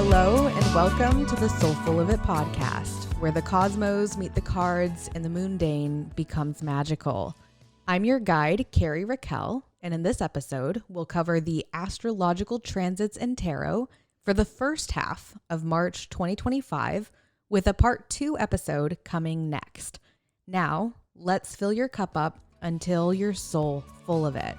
Hello and welcome to the Soulful 𝗵𝗀 podcast, where the cosmos meet the cards and the mundane becomes magical. I'm your guide, Kari 𝗪𝗀, and in this episode, we'll cover the astrological transits and tarot for the first half of March 2025, with a part 2 episode coming next. Now, let's fill your cup up until your soul full of it.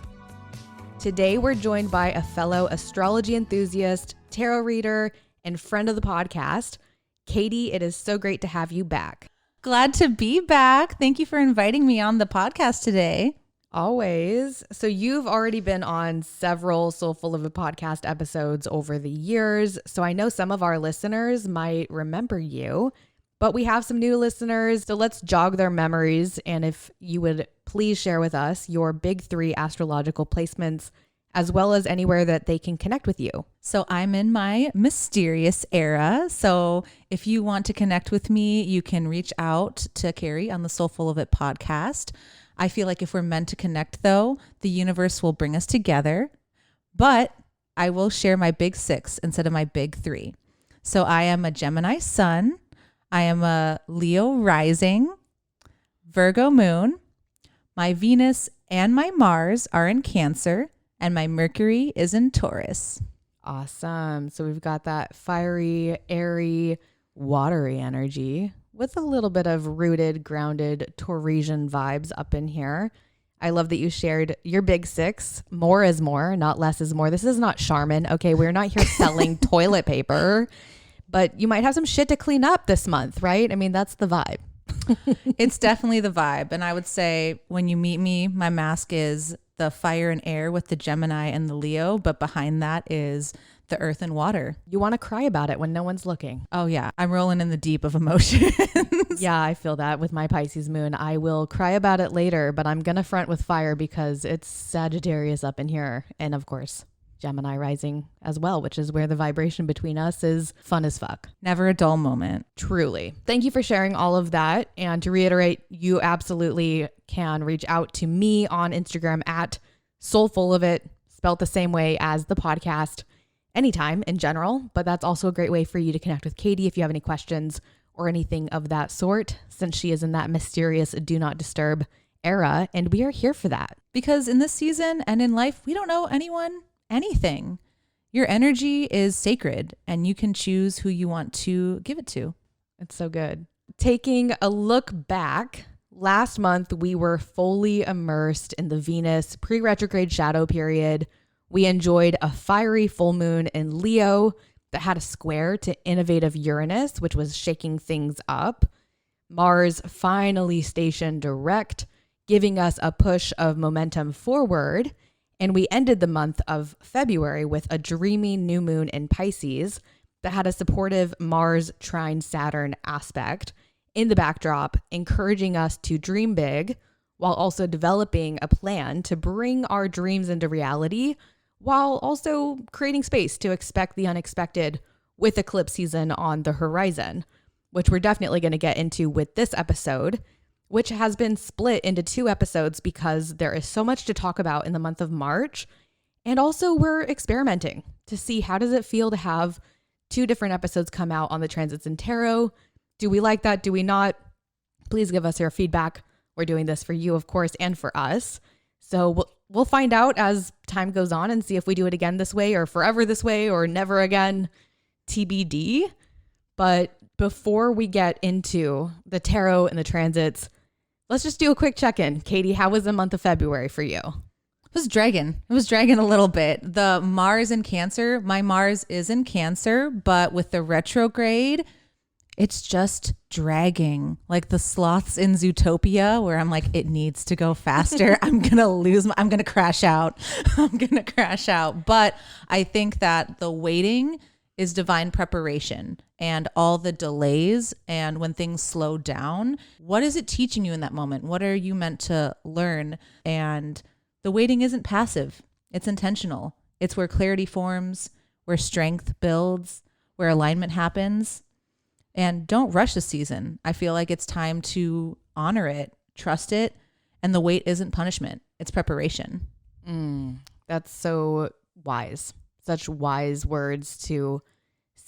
Today, we're joined by a fellow astrology enthusiast, tarot reader, and friend of the podcast, Katie. It is so great to have you back. Glad to be back. Thank you for inviting me on the podcast today. Always. So you've already been on several Soulful 𝗵𝗀 podcast episodes over the years. So I know some of our listeners might remember you, but we have some new listeners. So let's jog their memories. And if you would please share with us your big 3 astrological placements, as well as anywhere that they can connect with you. So I'm in my mysterious era. So if you want to connect with me, you can reach out to Kari on the Soulful 𝗵𝗀 podcast. I feel like if we're meant to connect, though, the universe will bring us together. But I will share my big 6 instead of my big 3. So I am a Gemini sun. I am a Leo rising, Virgo moon. My Venus and my Mars are in Cancer, and my Mercury is in Taurus. Awesome. So we've got that fiery, airy, watery energy with a little bit of rooted, grounded Taurasian vibes up in here. I love that you shared your big 6. More is more, not less is more. This is not Charmin. Okay, we're not here selling toilet paper, but you might have some shit to clean up this month, right? I mean, that's the vibe. It's definitely the vibe. And I would say when you meet me, my mask is the fire and air with the Gemini and the Leo, but behind that is the earth and water. You want to cry about it when no one's looking. Oh yeah. I'm rolling in the deep of emotions. Yeah, I feel that with my Pisces moon. I will cry about it later, but I'm going to front with fire because it's Sagittarius up in here. And of course, Gemini rising as well, which is where the vibration between us is fun as fuck. Never a dull moment. Truly. Thank you for sharing all of that. And to reiterate, you absolutely can reach out to me on Instagram at Soulful 𝗵𝗀, spelled the same way as the podcast, anytime in general. But that's also a great way for you to connect with Katie if you have any questions or anything of that sort, since she is in that mysterious do not disturb era. And we are here for that. Because in this season and in life, we don't know anything. Your energy is sacred and you can choose who you want to give it to. It's so good. Taking a look back, last month we were fully immersed in the Venus pre-retrograde shadow period. We enjoyed a fiery full moon in Leo that had a square to innovative Uranus, which was shaking things up. Mars finally stationed direct, giving us a push of momentum forward. And we ended the month of February with a dreamy new moon in Pisces that had a supportive Mars trine Saturn aspect in the backdrop, encouraging us to dream big while also developing a plan to bring our dreams into reality, while also creating space to expect the unexpected with eclipse season on the horizon, which we're definitely going to get into with this episode, which has been split into 2 episodes because there is so much to talk about in the month of March. And also we're experimenting to see how does it feel to have 2 different episodes come out on the transits and tarot. Do we like that? Do we not? Please give us your feedback. We're doing this for you, of course, and for us. So we'll find out as time goes on and see if we do it again this way or forever this way or never again, TBD. But before we get into the tarot and the transits, let's just do a quick check-in. Katie, how was the month of February for you? It was dragging a little bit. The Mars in Cancer, my Mars is in Cancer, but with the retrograde, it's just dragging. Like the sloths in Zootopia, where I'm like, it needs to go faster. I'm going to crash out. But I think that the waiting is divine preparation, and all the delays and when things slow down, what is it teaching you in that moment? What are you meant to learn? And the waiting isn't passive. It's intentional. It's where clarity forms, where strength builds, where alignment happens. And don't rush the season. I feel like it's time to honor it, trust it, and the wait isn't punishment. It's preparation. That's so wise. Such wise words to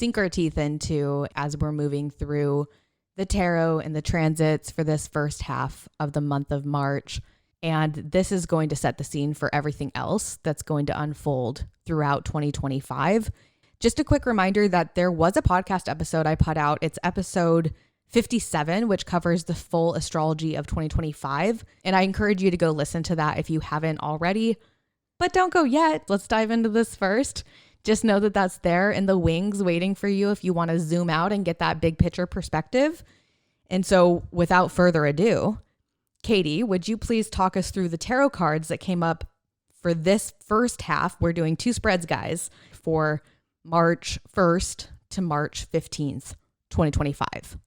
sink our teeth into as we're moving through the tarot and the transits for this first half of the month of March. And this is going to set the scene for everything else that's going to unfold throughout 2025. Just a quick reminder that there was a podcast episode I put out. It's episode 57, which covers the full astrology of 2025. And I encourage you to go listen to that if you haven't already. But don't go yet. Let's dive into this first. Just know that that's there in the wings waiting for you if you want to zoom out and get that big picture perspective. And so without further ado, Katie, would you please talk us through the tarot cards that came up for this first half? We're doing 2 spreads, guys, for March 1st to March 15th, 2025.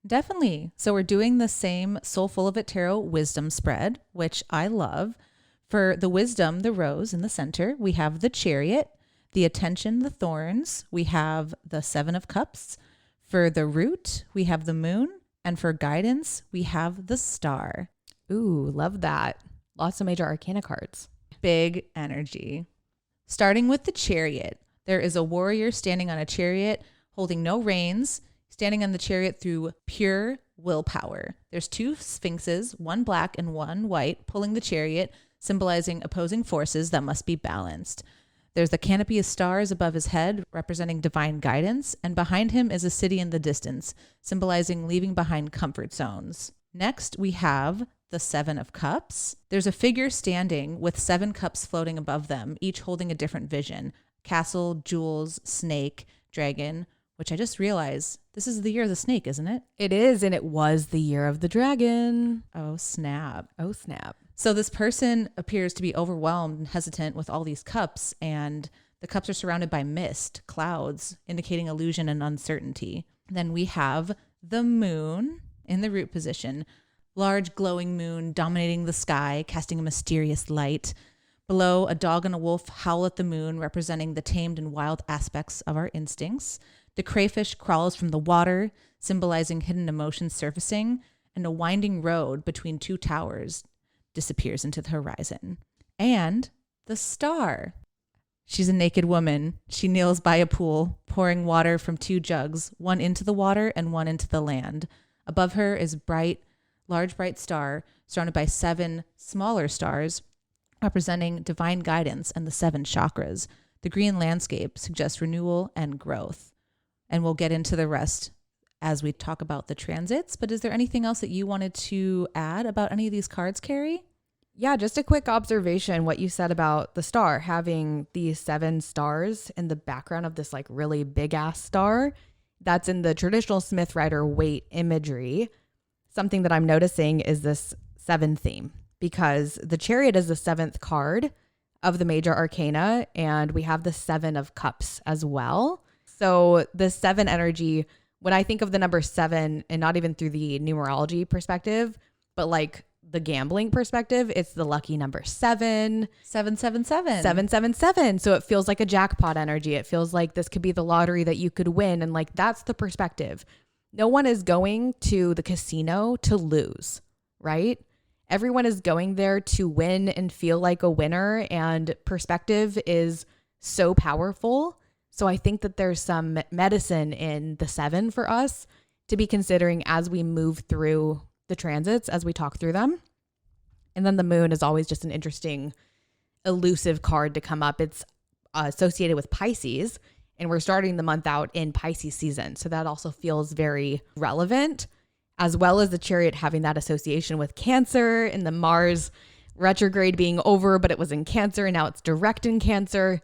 Definitely. So we're doing the same Soulful of It Tarot wisdom spread, which I love. For the wisdom, the rose in the center, we have the Chariot. The attention, the Thorns, we have the 7 of Cups. For the root, we have the moon. And for guidance, we have the star. Ooh, love that. Lots of major arcana cards. Big energy. Starting with the Chariot, there is a warrior standing on a chariot holding no reins, standing on the chariot through pure willpower. There's 2 sphinxes, one black and one white, pulling the chariot, symbolizing opposing forces that must be balanced. There's the canopy of stars above his head, representing divine guidance, and behind him is a city in the distance, symbolizing leaving behind comfort zones. Next, we have the 7 of Cups. There's a figure standing with 7 cups floating above them, each holding a different vision: castle, jewels, snake, dragon, which I just realized this is the year of the snake, isn't it? It is, and it was the year of the dragon. Oh, snap. Oh, snap. So this person appears to be overwhelmed and hesitant with all these cups, and the cups are surrounded by mist, clouds, indicating illusion and uncertainty. Then we have the moon in the root position, large glowing moon dominating the sky, casting a mysterious light. Below, a dog and a wolf howl at the moon, representing the tamed and wild aspects of our instincts. The crayfish crawls from the water, symbolizing hidden emotions surfacing, and a winding road between 2 towers disappears into the horizon. And the star. She's a naked woman. She kneels by a pool, pouring water from 2 jugs, one into the water and one into the land. Above her is large bright star, surrounded by 7 smaller stars, representing divine guidance and the 7 chakras. The green landscape suggests renewal and growth. And we'll get into the rest as we talk about the transits. But is there anything else that you wanted to add about any of these cards, Kari? Yeah, just a quick observation, what you said about the star, having these 7 stars in the background of this like really big ass star. That's in the traditional Smith Rider Waite imagery. Something that I'm noticing is this 7 theme, because the Chariot is the 7th card of the major arcana, and we have the 7 of Cups as well. So the 7 energy, when I think of the number 7, and not even through the numerology perspective, but like the gambling perspective, it's the lucky number 7. 777. 777. So it feels like a jackpot energy. It feels like this could be the lottery that you could win. And like, that's the perspective. No one is going to the casino to lose, right? Everyone is going there to win and feel like a winner. And perspective is so powerful. So I think that there's some medicine in the 7 for us to be considering as we move through the transits, as we talk through them. And then the moon is always just an interesting, elusive card to come up. It's associated with Pisces, and we're starting the month out in Pisces season. So that also feels very relevant, as well as the Chariot having that association with Cancer and the Mars retrograde being over, but it was in Cancer and now it's direct in Cancer.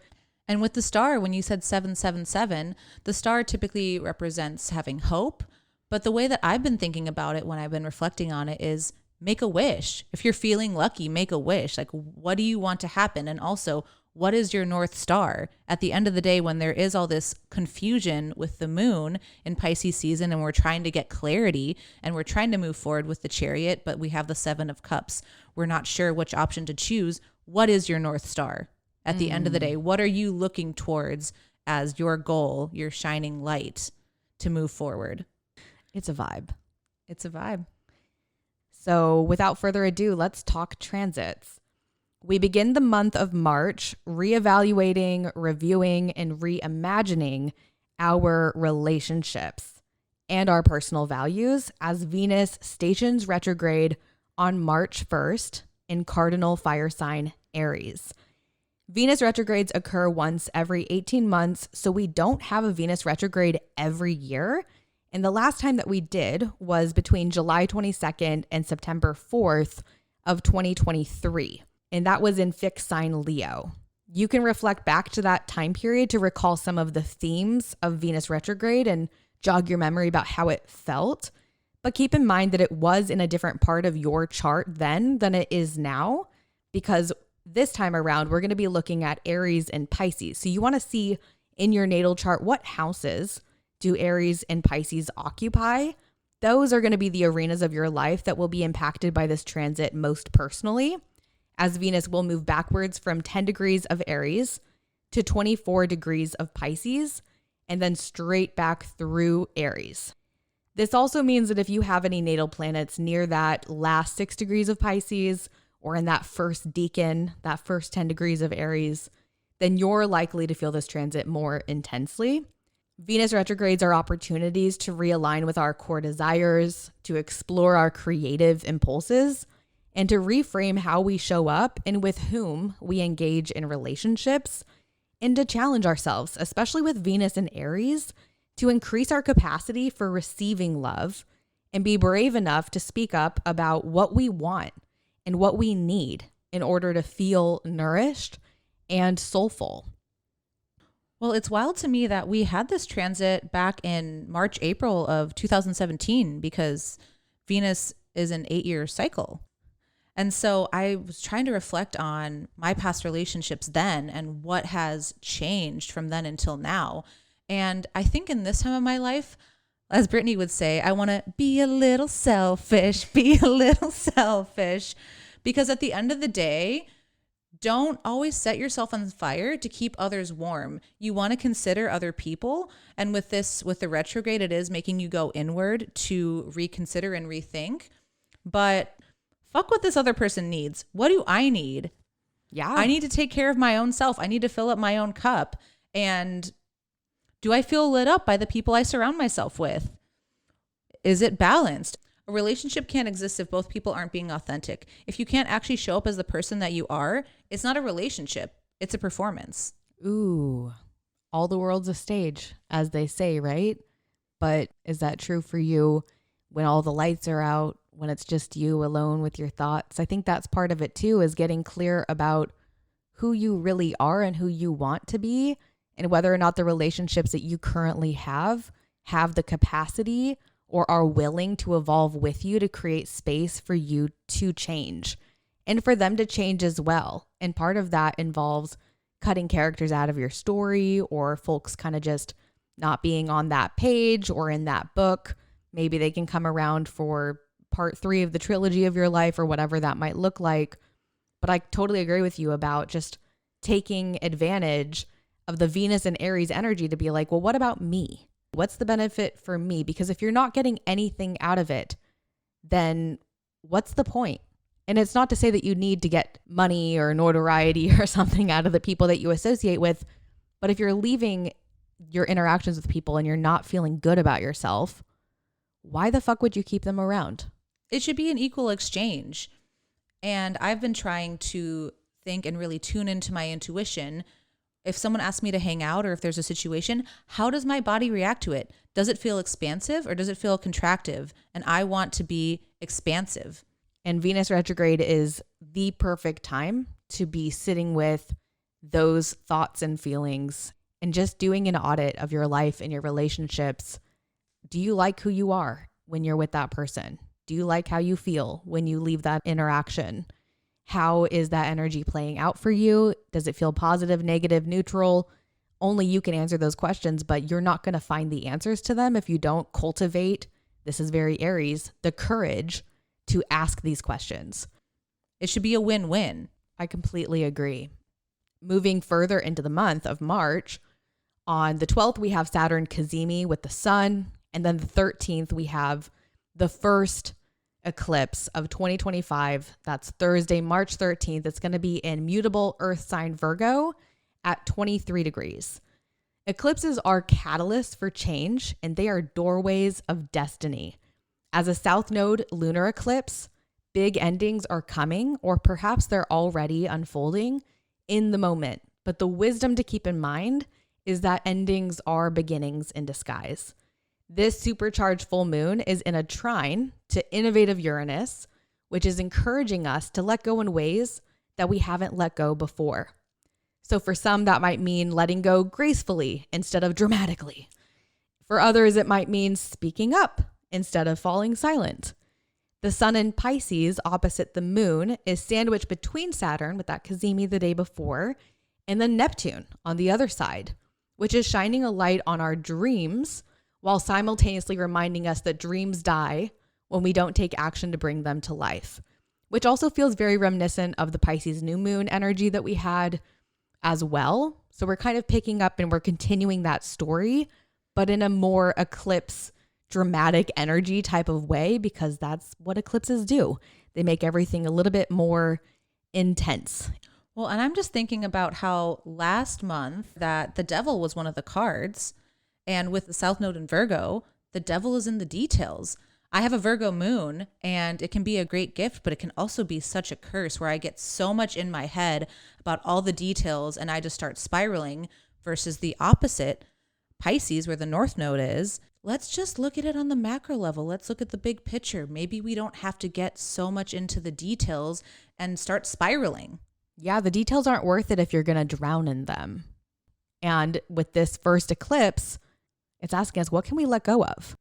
And with the star, when you said 777, the star typically represents having hope. But the way that I've been thinking about it when I've been reflecting on it is make a wish. If you're feeling lucky, make a wish. Like, what do you want to happen? And also, what is your North Star? At the end of the day, when there is all this confusion with the moon in Pisces season, and we're trying to get clarity and we're trying to move forward with the Chariot, but we have the 7 of Cups. We're not sure which option to choose. What is your North Star? At the end of the day, what are you looking towards as your goal, your shining light to move forward? It's a vibe. It's a vibe. So without further ado, let's talk transits. We begin the month of March reevaluating, reviewing, and reimagining our relationships and our personal values as Venus stations retrograde on March 1st in cardinal fire sign Aries. Venus retrogrades occur once every 18 months, so we don't have a Venus retrograde every year. And the last time that we did was between July 22nd and September 4th of 2023. And that was in fixed sign Leo. You can reflect back to that time period to recall some of the themes of Venus retrograde and jog your memory about how it felt. But keep in mind that it was in a different part of your chart then than it is now, because this time around, we're going to be looking at Aries and Pisces. So you want to see in your natal chart, what houses do Aries and Pisces occupy? Those are going to be the arenas of your life that will be impacted by this transit most personally, as Venus will move backwards from 10 degrees of Aries to 24 degrees of Pisces, and then straight back through Aries. This also means that if you have any natal planets near that last 6 degrees of Pisces, or in that first decan, that first 10 degrees of Aries, then you're likely to feel this transit more intensely. Venus retrogrades are opportunities to realign with our core desires, to explore our creative impulses, and to reframe how we show up and with whom we engage in relationships, and to challenge ourselves, especially with Venus and Aries, to increase our capacity for receiving love and be brave enough to speak up about what we want and what we need in order to feel nourished and soulful. Well, it's wild to me that we had this transit back in March, April of 2017, because Venus is an 8-year cycle. And so I was trying to reflect on my past relationships then and what has changed from then until now. And I think in this time of my life, as Brittany would say, I want to be a little selfish, because at the end of the day, don't always set yourself on fire to keep others warm. You want to consider other people. And with the retrograde, it is making you go inward to reconsider and rethink. But fuck what this other person needs. What do I need? Yeah. I need to take care of my own self. I need to fill up my own cup. And do I feel lit up by the people I surround myself with? Is it balanced? A relationship can't exist if both people aren't being authentic. If you can't actually show up as the person that you are, it's not a relationship. It's a performance. Ooh, all the world's a stage, as they say, right? But is that true for you when all the lights are out, when it's just you alone with your thoughts? I think that's part of it too, is getting clear about who you really are and who you want to be, and whether or not the relationships that you currently have the capacity or are willing to evolve with you to create space for you to change and for them to change as well. And part of that involves cutting characters out of your story, or folks kind of just not being on that page or in that book. Maybe they can come around for part 3 of the trilogy of your life or whatever that might look like. But I totally agree with you about just taking advantage of the Venus and Aries energy to be like, well, what about me? What's the benefit for me? Because if you're not getting anything out of it, then what's the point? And it's not to say that you need to get money or notoriety or something out of the people that you associate with. But if you're leaving your interactions with people and you're not feeling good about yourself, why the fuck would you keep them around? It should be an equal exchange. And I've been trying to think and really tune into my intuition. If someone asks me to hang out, or if there's a situation, how does my body react to it? Does it feel expansive or does it feel contractive? And I want to be expansive. And Venus retrograde is the perfect time to be sitting with those thoughts and feelings and just doing an audit of your life and your relationships. Do you like who you are when you're with that person? Do you like how you feel when you leave that interaction? How is that energy playing out for you? Does it feel positive, negative, neutral? Only you can answer those questions, but you're not going to find the answers to them if you don't cultivate, this is very Aries, the courage to ask these questions. It should be a win-win. I completely agree. Moving further into the month of March, on the 12th, we have Saturn 𝗪𝗍 with the sun. And then the 13th, we have the first eclipse of 2025. That's Thursday, March 13th. It's going to be in mutable earth sign Virgo at 23 degrees. Eclipses are catalysts for change, and they are doorways of destiny. As a South Node lunar eclipse, big endings are coming, or perhaps they're already unfolding in the moment. But the wisdom to keep in mind is that endings are beginnings in disguise. This supercharged full moon is in a trine to innovative Uranus, which is encouraging us to let go in ways that we haven't let go before. So for some, that might mean letting go gracefully instead of dramatically. For others, it might mean speaking up instead of falling silent. The sun in Pisces opposite the moon is sandwiched between Saturn with that 𝗧𝗍𝗻 the day before and then Neptune on the other side, which is shining a light on our dreams while simultaneously reminding us that dreams die when we don't take action to bring them to life, which also feels very reminiscent of the Pisces new moon energy that we had as well. So we're kind of picking up and we're continuing that story, but in a more eclipse dramatic energy type of way, because that's what eclipses do. They make everything a little bit more intense. Well, and I'm just thinking about how last month that the devil was one of the cards, and with the South Node in Virgo, the devil is in the details. I have a Virgo moon, and it can be a great gift, but it can also be such a curse where I get so much in my head about all the details and I just start spiraling, versus the opposite, Pisces, where the North Node is. Let's just look at it on the macro level. Let's look at the big picture. Maybe we don't have to get so much into the details and start spiraling. Yeah, the details aren't worth it if you're going to drown in them. And with this first eclipse, it's asking us, what can we let go of?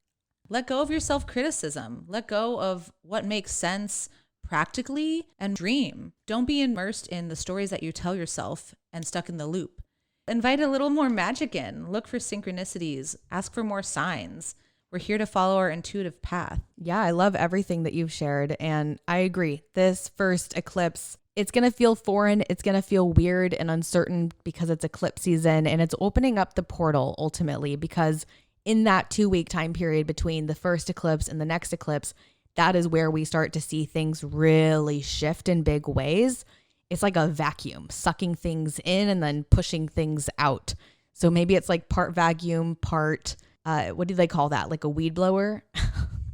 Let go of your self-criticism. Let go of what makes sense practically and dream. Don't be immersed in the stories that you tell yourself and stuck in the loop. Invite a little more magic in. Look for synchronicities. Ask for more signs. We're here to follow our intuitive path. Yeah, I love everything that you've shared. And I agree. This first eclipse, it's going to feel foreign. It's going to feel weird and uncertain because it's eclipse season. And it's opening up the portal ultimately, because in that 2-week time period between the first eclipse and the next eclipse, that is where we start to see things really shift in big ways. It's like a vacuum, sucking things in and then pushing things out. So maybe it's like part vacuum, part, what do they call that? Like a weed blower?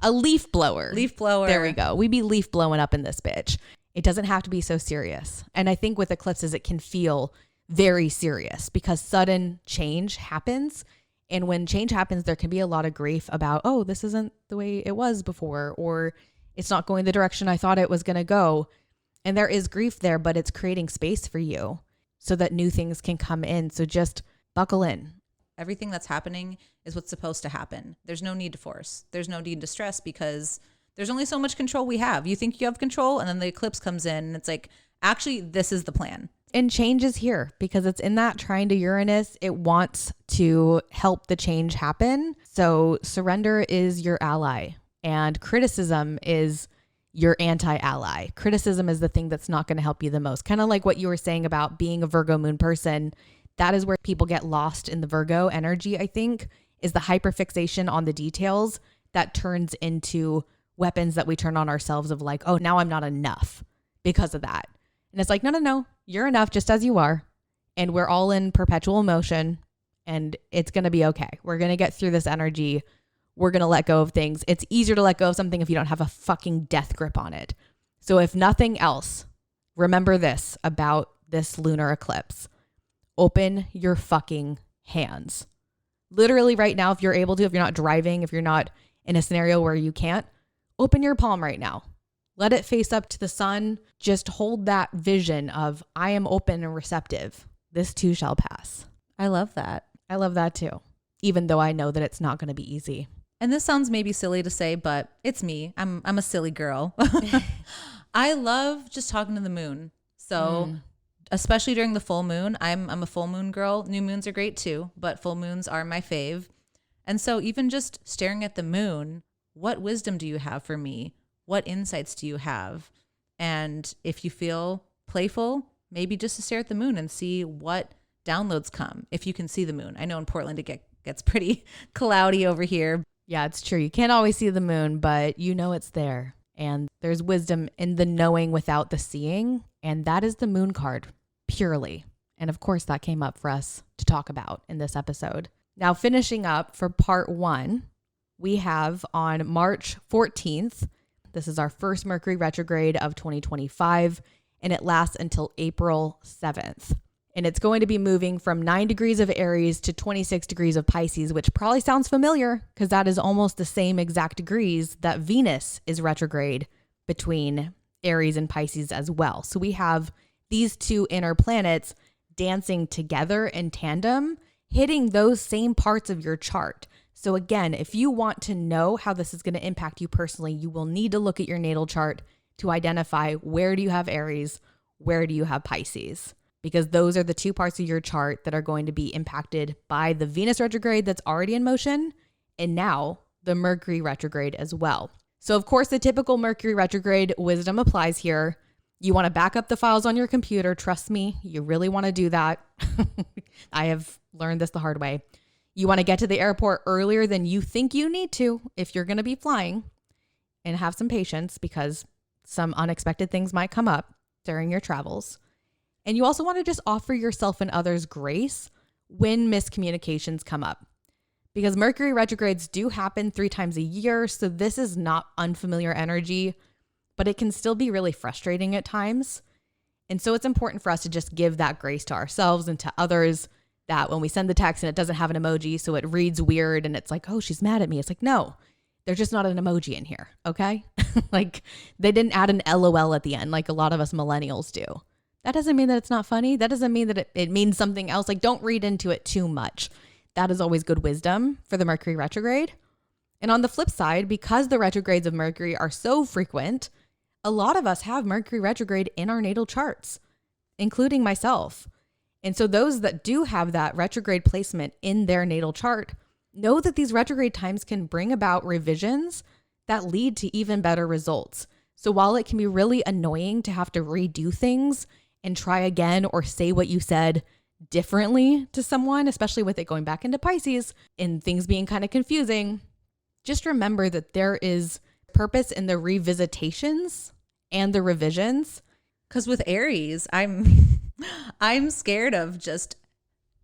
A leaf blower. Leaf blower. There we go. We be leaf blowing up in this bitch. It doesn't have to be so serious. And I think with eclipses, it can feel very serious because sudden change happens. And when change happens, there can be a lot of grief about, oh, this isn't the way it was before, or it's not going the direction I thought it was going to go. And there is grief there, but it's creating space for you so that new things can come in. So just buckle in. Everything that's happening is what's supposed to happen. There's no need to force. There's no need to stress because there's only so much control we have. You think you have control, and then the eclipse comes in and it's like, actually, this is the plan. And change is here because it's in that trine to Uranus. It wants to help the change happen. So surrender is your ally and criticism is your anti-ally. Criticism is the thing that's not going to help you the most. Kind of like what you were saying about being a Virgo moon person. That is where people get lost in the Virgo energy, I think, is the hyperfixation on the details that turns into weapons that we turn on ourselves of like, oh, now I'm not enough because of that. And it's like, no, you're enough just as you are. And we're all in perpetual motion and it's going to be okay. We're going to get through this energy. We're going to let go of things. It's easier to let go of something if you don't have a fucking death grip on it. So if nothing else, remember this about this lunar eclipse. Open your fucking hands. Literally right now, if you're able to, if you're not driving, if you're not in a scenario where you can't, open your palm right now. Let it face up to the sun. Just hold that vision of I am open and receptive. This too shall pass. I love that. I love that too, even though I know that it's not going to be easy. And this sounds maybe silly to say, but it's me. I'm a silly girl. I love just talking to the moon. So especially during the full moon, I'm a full moon girl. New moons are great too, but full moons are my fave. And so even just staring at the moon, what wisdom do you have for me? What insights do you have? And if you feel playful, maybe just to stare at the moon and see what downloads come if you can see the moon. I know in Portland it gets pretty cloudy over here. Yeah, it's true. You can't always see the moon, but you know it's there. And there's wisdom in the knowing without the seeing. And that is the moon card, purely. And of course, that came up for us to talk about in this episode. Now, finishing up for part 1, we have on March 14th, this is our first Mercury retrograde of 2025, and it lasts until April 7th. And it's going to be moving from 9 degrees of Aries to 26 degrees of Pisces, which probably sounds familiar because that is almost the same exact degrees that Venus is retrograde between Aries and Pisces as well. So we have these two inner planets dancing together in tandem, hitting those same parts of your chart. So again, if you want to know how this is going to impact you personally, you will need to look at your natal chart to identify where do you have Aries, where do you have Pisces, because those are the two parts of your chart that are going to be impacted by the Venus retrograde that's already in motion, and now the Mercury retrograde as well. So of course, the typical Mercury retrograde wisdom applies here. You want to back up the files on your computer. Trust me, you really want to do that. I have learned this the hard way. You want to get to the airport earlier than you think you need to if you're going to be flying, and have some patience because some unexpected things might come up during your travels. And you also want to just offer yourself and others grace when miscommunications come up, because Mercury retrogrades do happen 3 times a year. So this is not unfamiliar energy, but it can still be really frustrating at times. And so it's important for us to just give that grace to ourselves and to others, that when we send the text and it doesn't have an emoji, so it reads weird and it's like, oh, she's mad at me. It's like, no, there's just not an emoji in here. Okay. Like they didn't add an LOL at the end like a lot of us millennials do. That doesn't mean that it's not funny. That doesn't mean that it means something else. Like don't read into it too much. That is always good wisdom for the Mercury retrograde. And on the flip side, because the retrogrades of Mercury are so frequent, a lot of us have Mercury retrograde in our natal charts, including myself. And so those that do have that retrograde placement in their natal chart know that these retrograde times can bring about revisions that lead to even better results. So while it can be really annoying to have to redo things and try again or say what you said differently to someone, especially with it going back into Pisces and things being kind of confusing, just remember that there is purpose in the revisitations and the revisions. Because with Aries, I'm scared of just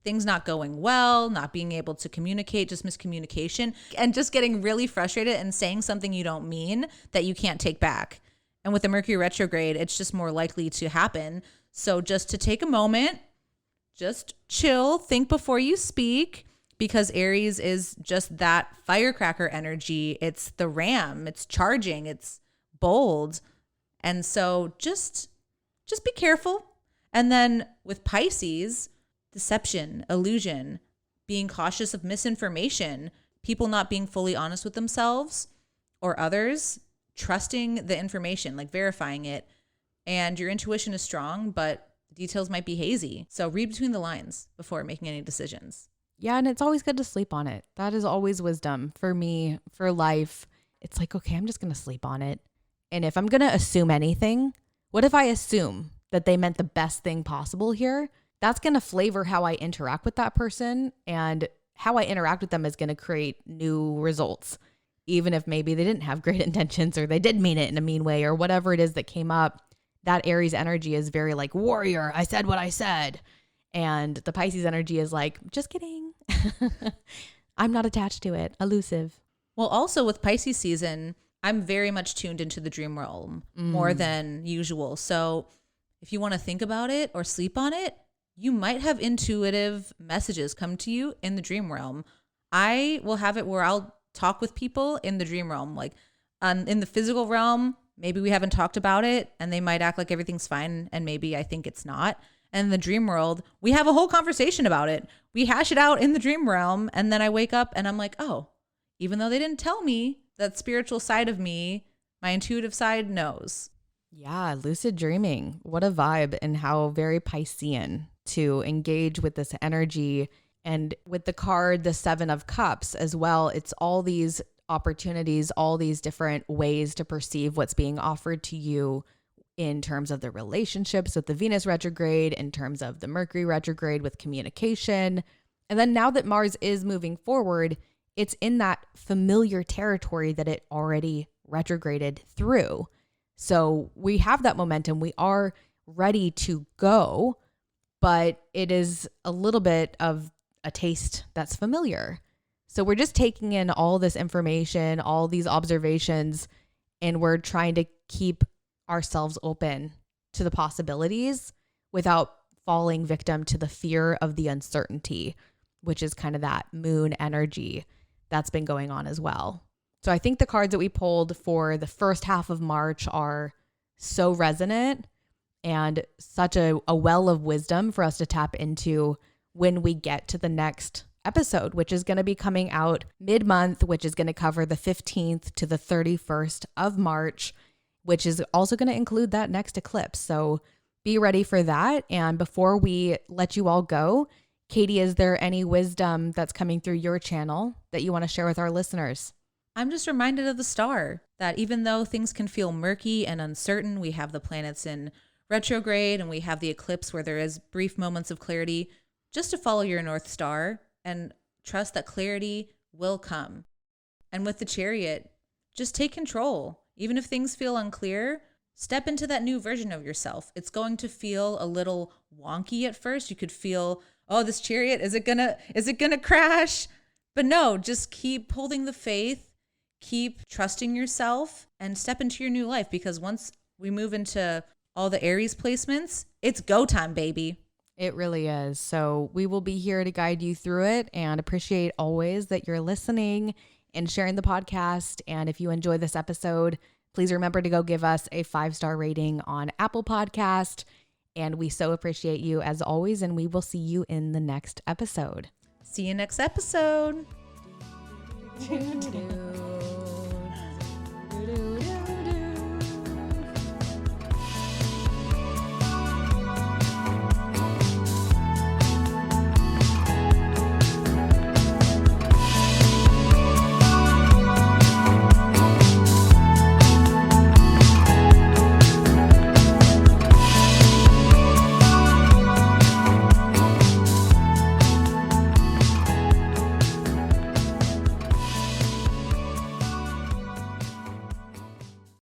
things not going well, not being able to communicate, just miscommunication, and just getting really frustrated and saying something you don't mean that you can't take back. And with the Mercury retrograde, it's just more likely to happen. So just to take a moment, just chill, think before you speak, because Aries is just that firecracker energy. It's the ram, it's charging, it's bold. And so just be careful. And then with Pisces, deception, illusion, being cautious of misinformation, people not being fully honest with themselves or others, trusting the information, like verifying it. And your intuition is strong, but details might be hazy. So read between the lines before making any decisions. Yeah, and it's always good to sleep on it. That is always wisdom for me, for life. It's like, okay, I'm just going to sleep on it. And if I'm going to assume anything, what if I assume that they meant the best thing possible here? That's going to flavor how I interact with that person, and how I interact with them is going to create new results, even if maybe they didn't have great intentions or they did mean it in a mean way or whatever it is that came up. That Aries energy is very like warrior. I said what I said. And the Pisces energy is like, just kidding. I'm not attached to it. Elusive. Well, also with Pisces season, I'm very much tuned into the dream realm more than usual. So if you want to think about it or sleep on it, you might have intuitive messages come to you in the dream realm. I will have it where I'll talk with people in the dream realm, like in the physical realm. Maybe we haven't talked about it and they might act like everything's fine, and maybe I think it's not. And in the dream world, we have a whole conversation about it. We hash it out in the dream realm, and then I wake up and I'm like, oh, even though they didn't tell me, that spiritual side of me, my intuitive side knows. Yeah, lucid dreaming. What a vibe, and how very Piscean to engage with this energy. And with the card, the 7 of Cups as well, it's all these opportunities, all these different ways to perceive what's being offered to you in terms of the relationships with the Venus retrograde, in terms of the Mercury retrograde with communication. And then now that Mars is moving forward, it's in that familiar territory that it already retrograded through. So we have that momentum. We are ready to go, but it is a little bit of a taste that's familiar. So we're just taking in all this information, all these observations, and we're trying to keep ourselves open to the possibilities without falling victim to the fear of the uncertainty, which is kind of that moon energy that's been going on as well. So I think the cards that we pulled for the first half of March are so resonant and such a well of wisdom for us to tap into when we get to the next episode, which is going to be coming out mid-month, which is going to cover the 15th to the 31st of March, which is also going to include that next eclipse. So be ready for that. And before we let you all go, Katie, is there any wisdom that's coming through your channel that you want to share with our listeners? I'm just reminded of the star, that even though things can feel murky and uncertain, we have the planets in retrograde and we have the eclipse where there is brief moments of clarity, just to follow your North Star and trust that clarity will come. And with the Chariot, just take control. Even if things feel unclear, step into that new version of yourself. It's going to feel a little wonky at first. You could feel, oh, this Chariot, is it gonna crash? But no, just keep holding the faith, keep trusting yourself, and step into your new life, because once we move into all the Aries placements, it's go time, baby. It really is. So we will be here to guide you through it, and appreciate always that you're listening and sharing the podcast. And if you enjoy this episode, please remember to go give us a 5-star rating on Apple Podcast. And we so appreciate you as always. And we will see you in the next episode. See you next episode.